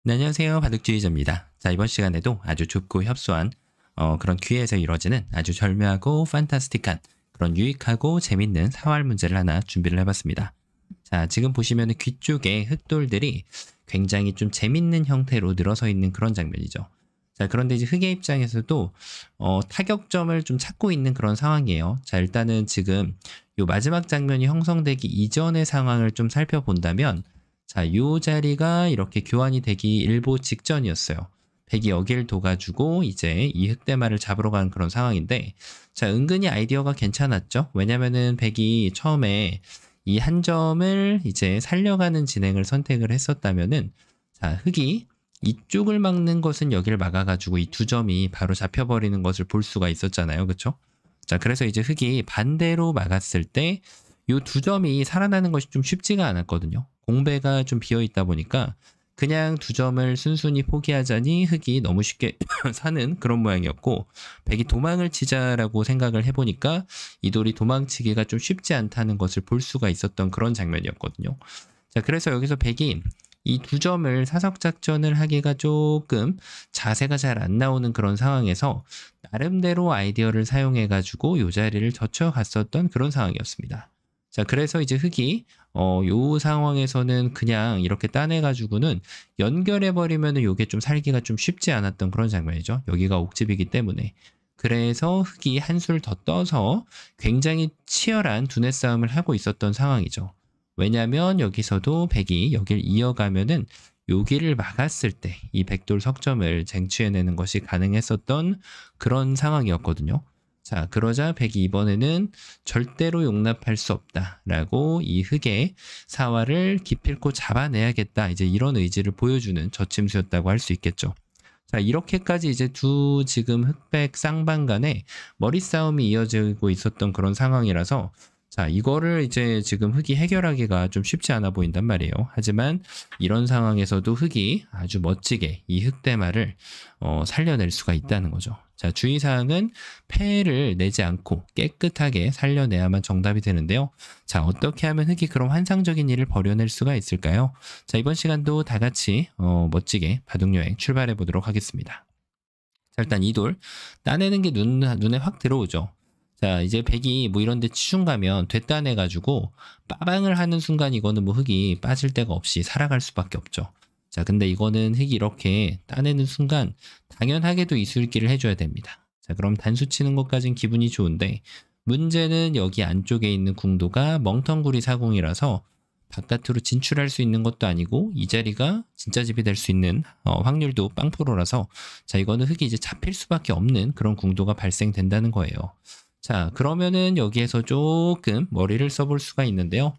네, 안녕하세요. 바둑주의자입니다. 자, 이번 시간에도 아주 좁고 협소한 그런 귀에서 이루어지는 아주 절묘하고 판타스틱한 그런 유익하고 재밌는 사활 문제를 하나 준비를 해봤습니다. 자, 지금 보시면 귀 쪽에 흑돌들이 굉장히 좀 재밌는 형태로 늘어서 있는 그런 장면이죠. 자, 그런데 이제 흑의 입장에서도 타격점을 좀 찾고 있는 그런 상황이에요. 자, 일단은 지금 요 마지막 장면이 형성되기 이전의 상황을 좀 살펴본다면, 자, 요 자리가 이렇게 교환이 되기 일보 직전이었어요. 백이 여길 둬가지고 이제 이 흑대마를 잡으러 가는 그런 상황인데, 자, 은근히 아이디어가 괜찮았죠? 왜냐면은 백이 처음에 이 한 점을 이제 살려가는 진행을 선택을 했었다면은, 자, 흑이 이쪽을 막는 것은 여기를 막아가지고 이 두 점이 바로 잡혀버리는 것을 볼 수가 있었잖아요. 그쵸? 자, 그래서 이제 흑이 반대로 막았을 때 이 두 점이 살아나는 것이 좀 쉽지가 않았거든요. 공배가 좀 비어있다 보니까 그냥 두 점을 순순히 포기하자니 흑이 너무 쉽게 사는 그런 모양이었고, 백이 도망을 치자라고 생각을 해보니까 이 돌이 도망치기가 좀 쉽지 않다는 것을 볼 수가 있었던 그런 장면이었거든요. 자, 그래서 여기서 백이 이 두 점을 사석작전을 하기가 조금 자세가 잘 안 나오는 그런 상황에서 나름대로 아이디어를 사용해가지고 이 자리를 젖혀갔었던 그런 상황이었습니다. 자, 그래서 이제 흑이 요 상황에서는 그냥 이렇게 따내가지고는 연결해버리면은 요게 좀 살기가 좀 쉽지 않았던 그런 장면이죠. 여기가 옥집이기 때문에. 그래서 흑이 한술 더 떠서 굉장히 치열한 두뇌 싸움을 하고 있었던 상황이죠. 왜냐면 여기서도 백이 여길 이어가면은 여기를 막았을 때 이 백돌 석점을 쟁취해내는 것이 가능했었던 그런 상황이었거든요. 자, 그러자 백이 이번에는 절대로 용납할 수 없다라고 이 흑의 사활을 기필코 잡아내야겠다, 이제 이런 의지를 보여주는 저침수였다고 할 수 있겠죠. 자, 이렇게까지 이제 두 지금 흑백 쌍방 간에 머리 싸움이 이어지고 있었던 그런 상황이라서, 자, 이거를 이제 지금 흑이 해결하기가 좀 쉽지 않아 보인단 말이에요. 하지만 이런 상황에서도 흑이 아주 멋지게 이 흑대마를 살려낼 수가 있다는 거죠. 자, 주의사항은 패를 내지 않고 깨끗하게 살려내야만 정답이 되는데요. 자, 어떻게 하면 흑이 그런 환상적인 일을 벌여낼 수가 있을까요? 자, 이번 시간도 다 같이 멋지게 바둑여행 출발해 보도록 하겠습니다. 자, 일단 이 돌 따내는 게 눈에 확 들어오죠. 자, 이제 백이 뭐 이런 데 치중 가면 되따내가지고 빠방을 하는 순간 이거는 뭐 흑이 빠질 데가 없이 살아갈 수밖에 없죠. 자, 근데 이거는 흑이 이렇게 따내는 순간 당연하게도 이술기를 해줘야 됩니다. 자, 그럼 단수 치는 것까진 기분이 좋은데, 문제는 여기 안쪽에 있는 궁도가 멍텅구리 사공이라서 바깥으로 진출할 수 있는 것도 아니고 이 자리가 진짜 집이 될 수 있는 확률도 빵프로라서, 자, 이거는 흑이 이제 잡힐 수밖에 없는 그런 궁도가 발생된다는 거예요. 자, 그러면은 여기에서 조금 머리를 써볼 수가 있는데요.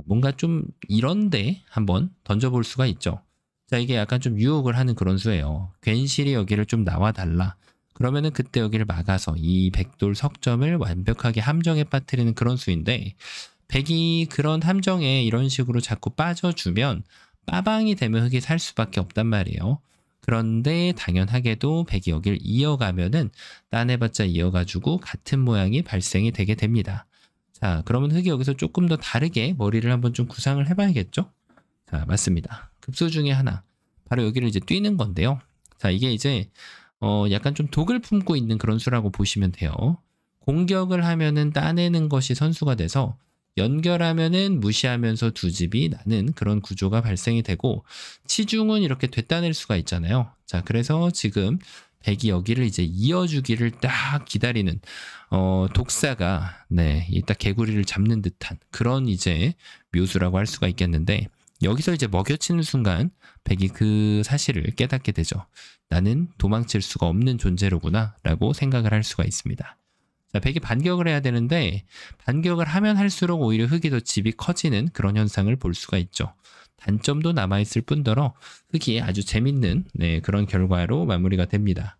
뭔가 좀 이런데 한번 던져볼 수가 있죠. 자, 이게 약간 좀 유혹을 하는 그런 수예요. 괜시리 여기를 좀 나와달라. 그러면은 그때 여기를 막아서 이 백돌 석점을 완벽하게 함정에 빠뜨리는 그런 수인데, 백이 그런 함정에 이런 식으로 자꾸 빠져주면 빠방이 되면 흑이 살 수밖에 없단 말이에요. 그런데 당연하게도 백이 여길 이어가면은 따내봤자 이어가지고 같은 모양이 발생이 되게 됩니다. 자, 그러면 흑이 여기서 조금 더 다르게 머리를 한번 좀 구상을 해봐야겠죠? 자, 맞습니다. 급소 중에 하나. 바로 여기를 이제 뛰는 건데요. 자, 이게 이제 약간 좀 독을 품고 있는 그런 수라고 보시면 돼요. 공격을 하면은 따내는 것이 선수가 돼서 연결하면은 무시하면서 두 집이 나는 그런 구조가 발생이 되고, 치중은 이렇게 되따낼 수가 있잖아요. 자, 그래서 지금 백이 여기를 이제 이어주기를 딱 기다리는 독사가, 네, 딱 개구리를 잡는 듯한 그런 이제 묘수라고 할 수가 있겠는데, 여기서 이제 먹여치는 순간 백이 그 사실을 깨닫게 되죠. 나는 도망칠 수가 없는 존재로구나 라고 생각을 할 수가 있습니다. 자, 백이 반격을 해야 되는데 반격을 하면 할수록 오히려 흑이 더 집이 커지는 그런 현상을 볼 수가 있죠. 단점도 남아있을 뿐더러 흑이 아주 재밌는, 네, 그런 결과로 마무리가 됩니다.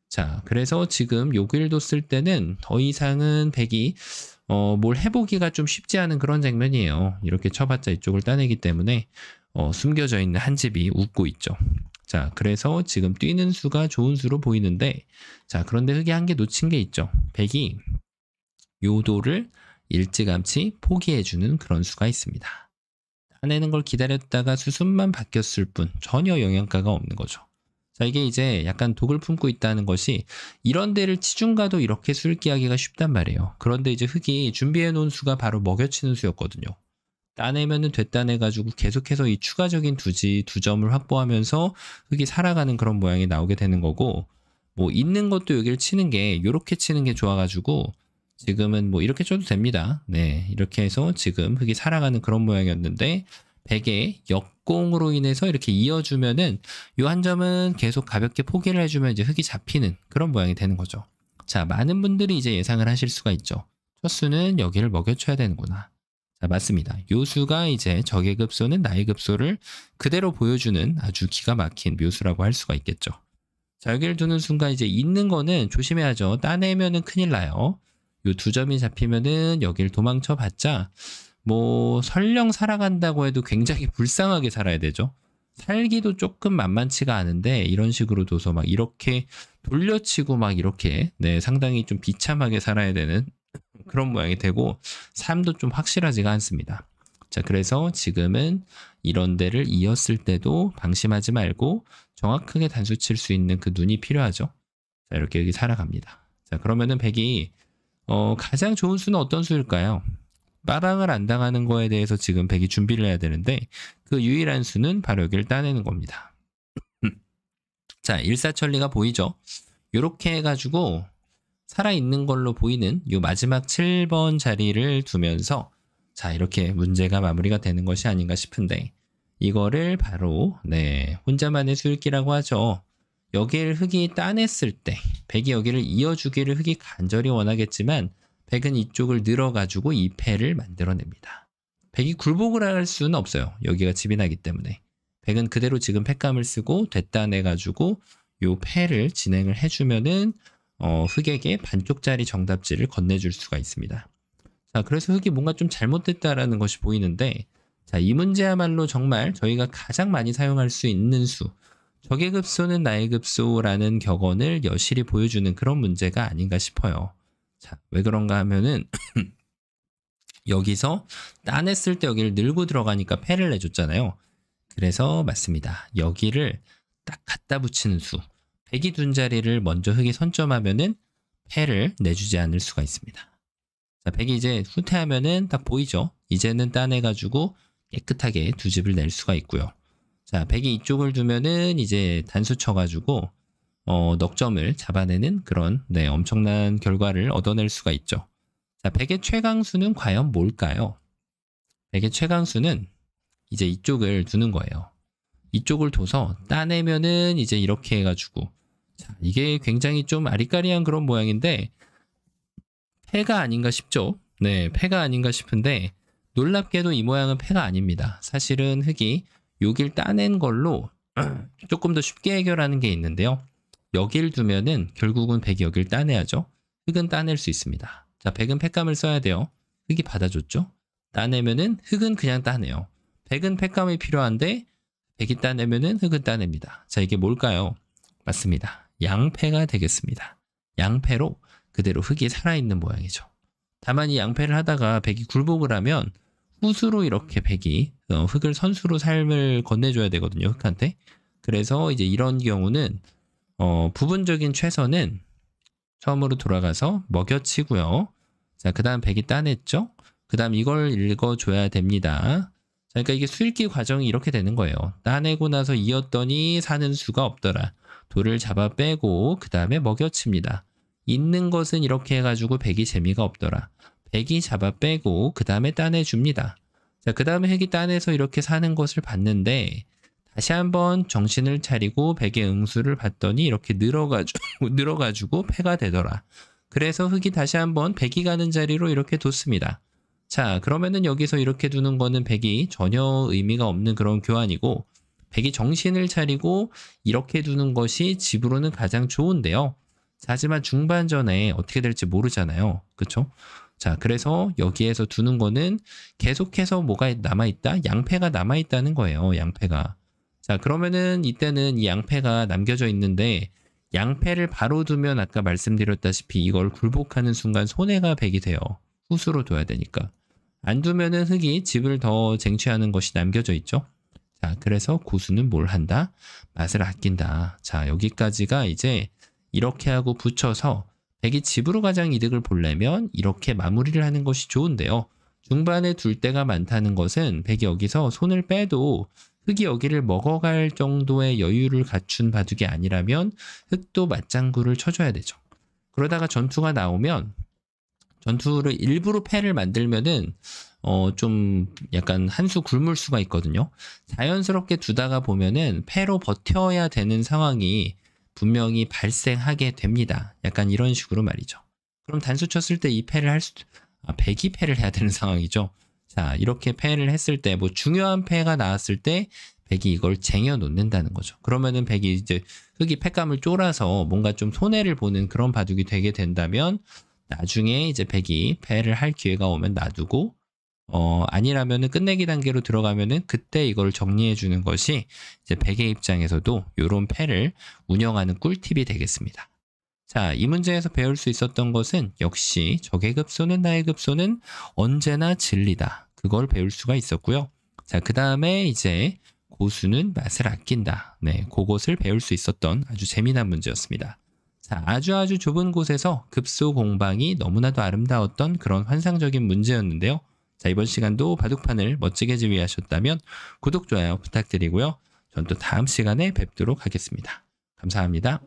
자, 그래서 지금 요 길도 쓸 때는 더 이상은 백이 뭘 해보기가 좀 쉽지 않은 그런 장면이에요. 이렇게 쳐봤자 이쪽을 따내기 때문에 숨겨져 있는 한 집이 웃고 있죠. 자, 그래서 지금 뛰는 수가 좋은 수로 보이는데, 자, 그런데 흑이 한 개 놓친 게 있죠. 백이 요도를 일찌감치 포기해주는 그런 수가 있습니다. 따내는 걸 기다렸다가 수순만 바뀌었을 뿐 전혀 영양가가 없는 거죠. 자, 이게 이제 약간 독을 품고 있다는 것이 이런 데를 치중가도 이렇게 수읽기하기가 쉽단 말이에요. 그런데 이제 흙이 준비해 놓은 수가 바로 먹여치는 수였거든요. 따내면은 됐다내가지고 계속해서 이 추가적인 두 점을 확보하면서 흙이 살아가는 그런 모양이 나오게 되는 거고, 뭐 있는 것도 여기를 치는 게 요렇게 치는 게 좋아가지고 지금은 뭐 이렇게 쳐도 됩니다. 네, 이렇게 해서 지금 흙이 살아가는 그런 모양이었는데 백의 역공으로 인해서 이렇게 이어주면은 요 한 점은 계속 가볍게 포기를 해주면 이제 흙이 잡히는 그런 모양이 되는 거죠. 자, 많은 분들이 이제 예상을 하실 수가 있죠. 첫 수는 여기를 먹여쳐야 되는구나. 자, 맞습니다. 요 수가 이제 적의 급소는 나의 급소를 그대로 보여주는 아주 기가 막힌 묘수라고 할 수가 있겠죠. 자, 여기를 두는 순간 이제 있는 거는 조심해야죠. 따내면은 큰일 나요. 요 두 점이 잡히면은 여기를 도망쳐 봤자 뭐 설령 살아간다고 해도 굉장히 불쌍하게 살아야 되죠. 살기도 조금 만만치가 않은데 이런 식으로 둬서 막 이렇게 돌려치고 막 이렇게 네, 상당히 좀 비참하게 살아야 되는 그런 모양이 되고 삶도 좀 확실하지가 않습니다. 자, 그래서 지금은 이런 데를 이었을 때도 방심하지 말고 정확하게 단수 칠 수 있는 그 눈이 필요하죠. 자, 이렇게 여기 살아갑니다. 자, 그러면은 백이 가장 좋은 수는 어떤 수일까요? 빠방을 안 당하는 거에 대해서 지금 백이 준비를 해야 되는데 그 유일한 수는 바로 여기를 따내는 겁니다. 자, 일사천리가 보이죠? 이렇게 해가지고 살아있는 걸로 보이는 이 마지막 7번 자리를 두면서 자, 이렇게 문제가 마무리가 되는 것이 아닌가 싶은데 이거를 바로 네, 혼자만의 수읽기라고 하죠. 여기를 흙이 따냈을 때 백이 여기를 이어주기를 흙이 간절히 원하겠지만 백은 이쪽을 늘어가지고 이 패를 만들어냅니다. 백이 굴복을 할 수는 없어요. 여기가 집이 나기 때문에. 백은 그대로 지금 패감을 쓰고 됐다 내가지고 요 패를 진행을 해주면은 흙에게 반쪽짜리 정답지를 건네줄 수가 있습니다. 자, 그래서 흙이 뭔가 좀 잘못됐다라는 것이 보이는데 자, 이 문제야말로 정말 저희가 가장 많이 사용할 수 있는 수, 적의 급소는 나의 급소라는 격언을 여실히 보여주는 그런 문제가 아닌가 싶어요. 자, 왜 그런가 하면은 여기서 따냈을 때 여기를 늘고 들어가니까 패를 내줬잖아요. 그래서 맞습니다. 여기를 딱 갖다 붙이는 수, 백이 둔 자리를 먼저 흙이 선점하면은 패를 내주지 않을 수가 있습니다. 자, 백이 이제 후퇴하면은 딱 보이죠? 이제는 따내가지고 깨끗하게 두 집을 낼 수가 있고요. 자, 백이 이쪽을 두면은 이제 단수 쳐가지고 넉점을 잡아내는 그런 네, 엄청난 결과를 얻어낼 수가 있죠. 자, 백의 최강수는 과연 뭘까요? 백의 최강수는 이제 이쪽을 두는 거예요. 이쪽을 둬서 따내면은 이제 이렇게 해가지고 자, 이게 굉장히 좀 아리까리한 그런 모양인데 패가 아닌가 싶죠. 네, 패가 아닌가 싶은데 놀랍게도 이 모양은 패가 아닙니다. 사실은 흙이 여길 따낸 걸로 조금 더 쉽게 해결하는 게 있는데요. 여길 두면은 결국은 백이 여길 따내야죠. 흙은 따낼 수 있습니다. 자, 백은 패감을 써야 돼요. 흙이 받아줬죠. 따내면은 흙은 그냥 따내요. 백은 패감이 필요한데 백이 따내면은 흙은 따냅니다. 자, 이게 뭘까요? 맞습니다. 양패가 되겠습니다. 양패로 그대로 흙이 살아있는 모양이죠. 다만 이 양패를 하다가 백이 굴복을 하면 후수로 이렇게 백이 흙을 선수로 삶을 건네줘야 되거든요. 흙한테. 그래서 이제 이런 경우는 부분적인 최선은 처음으로 돌아가서 먹여치고요. 자, 그 다음 백이 따냈죠. 그 다음 이걸 읽어줘야 됩니다. 자, 그러니까 이게 수읽기 과정이 이렇게 되는 거예요. 따내고 나서 이었더니 사는 수가 없더라. 돌을 잡아 빼고 그 다음에 먹여칩니다. 있는 것은 이렇게 해가지고 백이 재미가 없더라. 백이 잡아 빼고 그 다음에 따내줍니다. 자, 그 다음에 흙이 따내서 이렇게 사는 것을 봤는데 다시 한번 정신을 차리고 백의 응수를 봤더니 이렇게 늘어가지고 패가 되더라. 그래서 흙이 다시 한번 백이 가는 자리로 이렇게 뒀습니다. 자, 그러면은 여기서 이렇게 두는 거는 백이 전혀 의미가 없는 그런 교환이고 백이 정신을 차리고 이렇게 두는 것이 집으로는 가장 좋은데요. 자, 하지만 중반전에 어떻게 될지 모르잖아요. 그쵸? 자, 그래서 여기에서 두는 거는 계속해서 뭐가 남아있다? 양패가 남아있다는 거예요. 양패가. 자, 그러면은 이때는 이 양패가 남겨져 있는데 양패를 바로 두면 아까 말씀드렸다시피 이걸 굴복하는 순간 손해가 백이 돼요. 후수로 둬야 되니까. 안 두면은 흙이 집을 더 쟁취하는 것이 남겨져 있죠. 자, 그래서 고수는 뭘 한다? 맛을 아낀다. 자, 여기까지가 이제 이렇게 하고 붙여서 백이 집으로 가장 이득을 보려면 이렇게 마무리를 하는 것이 좋은데요. 중반에 둘 때가 많다는 것은 백이 여기서 손을 빼도 흙이 여기를 먹어갈 정도의 여유를 갖춘 바둑이 아니라면 흙도 맞장구를 쳐줘야 되죠. 그러다가 전투가 나오면 전투를 일부러 패를 만들면은 좀 약간 한 수 굶을 수가 있거든요. 자연스럽게 두다가 보면은 패로 버텨야 되는 상황이 분명히 발생하게 됩니다. 약간 이런 식으로 말이죠. 그럼 단수 쳤을 때 이 패를 백이 패를 해야 되는 상황이죠. 자, 이렇게 패를 했을 때 뭐 중요한 패가 나왔을 때 백이 이걸 쟁여 놓는다는 거죠. 그러면은 백이 이제 흙이 패감을 쫄아서 뭔가 좀 손해를 보는 그런 바둑이 되게 된다면 나중에 이제 백이 패를 할 기회가 오면 놔두고 아니라면은 끝내기 단계로 들어가면은 그때 이걸 정리해 주는 것이 이제 백의 입장에서도 요런 패를 운영하는 꿀팁이 되겠습니다. 자, 이 문제에서 배울 수 있었던 것은 역시 적의 급소는 나의 급소는 언제나 진리다. 그걸 배울 수가 있었고요. 자, 그 다음에 이제 고수는 맛을 아낀다. 네, 그것을 배울 수 있었던 아주 재미난 문제였습니다. 자, 아주 좁은 곳에서 급소 공방이 너무나도 아름다웠던 그런 환상적인 문제였는데요. 자, 이번 시간도 바둑판을 멋지게 지휘하셨다면 구독, 좋아요 부탁드리고요. 전 또 다음 시간에 뵙도록 하겠습니다. 감사합니다.